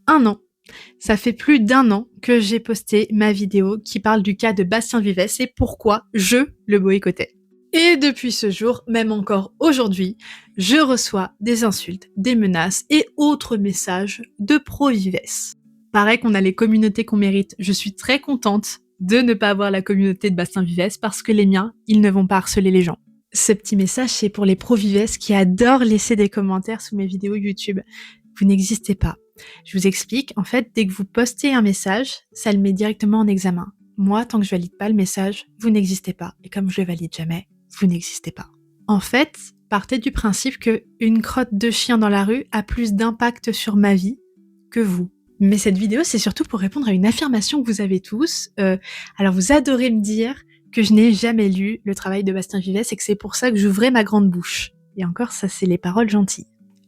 1 an. Ça fait plus d'1 an que j'ai posté ma vidéo qui parle du cas de Bastien Vivès et pourquoi je le boycottais. Et depuis ce jour, même encore aujourd'hui, je reçois des insultes, des menaces et autres messages de pro-Vivès. Paraît qu'on a les communautés qu'on mérite. Je suis très contente de ne pas avoir la communauté de Bastien Vivès parce que les miens, ils ne vont pas harceler les gens. Ce petit message, c'est pour les pro-Vivès qui adorent laisser des commentaires sous mes vidéos YouTube. Vous n'existez pas. Je vous explique, en fait, dès que vous postez un message, ça le met directement en examen. Moi, tant que je valide pas le message, vous n'existez pas. Et comme je le valide jamais, vous n'existez pas. En fait, partez du principe que une crotte de chien dans la rue a plus d'impact sur ma vie que vous. Mais cette vidéo, c'est surtout pour répondre à une affirmation que vous avez tous. Alors, vous adorez me dire que je n'ai jamais lu le travail de Bastien Vivès et que c'est pour ça que j'ouvrais ma grande bouche. Et encore, ça, c'est les paroles gentilles.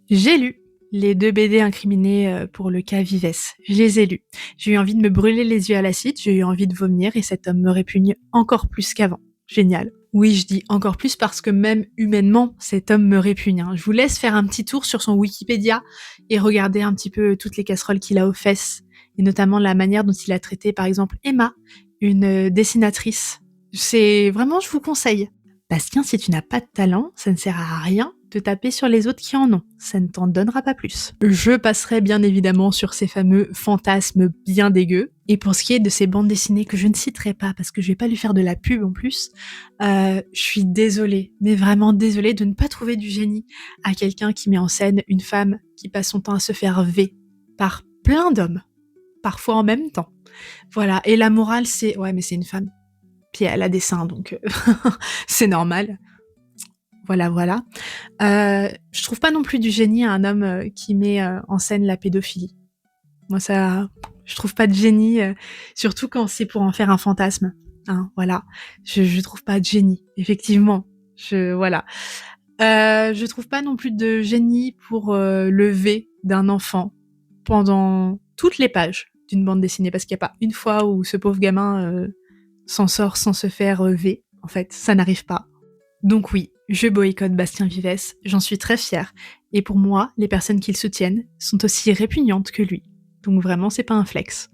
J'ai lu les 2 BD incriminés pour le cas Vivès. Je les ai lus. J'ai eu envie de me brûler les yeux à l'acide, j'ai eu envie de vomir et cet homme me répugne encore plus qu'avant. Génial. Oui, je dis encore plus parce que même humainement, cet homme me répugne. Je vous laisse faire un petit tour sur son Wikipédia et regarder un petit peu toutes les casseroles qu'il a aux fesses, et notamment la manière dont il a traité par exemple Emma, une dessinatrice. C'est vraiment, je vous conseille. Bastien, si tu n'as pas de talent, ça ne sert à rien de taper sur les autres qui en ont. Ça ne t'en donnera pas plus. Je passerai bien évidemment sur ces fameux fantasmes bien dégueux. Et pour ce qui est de ces bandes dessinées que je ne citerai pas parce que je vais pas lui faire de la pub en plus, je suis désolée, mais vraiment désolée de ne pas trouver du génie à quelqu'un qui met en scène une femme qui passe son temps à se faire V par plein d'hommes, parfois en même temps. Voilà. Et la morale, c'est ouais, mais c'est une femme. Puis elle a des seins, donc c'est normal. Voilà. Je trouve pas non plus du génie à un homme qui met en scène la pédophilie. Moi, ça, je trouve pas de génie, surtout quand c'est pour en faire un fantasme. Voilà. Je trouve pas de génie, effectivement. Voilà. Je trouve pas non plus de génie pour lever d'un enfant pendant toutes les pages d'une bande dessinée, parce qu'il y a pas une fois où ce pauvre gamin s'en sort sans se faire V. En fait, ça n'arrive pas. Donc oui, je boycotte Bastien Vivès, j'en suis très fière. Et pour moi, les personnes qui le soutiennent sont aussi répugnantes que lui. Donc vraiment, c'est pas un flex.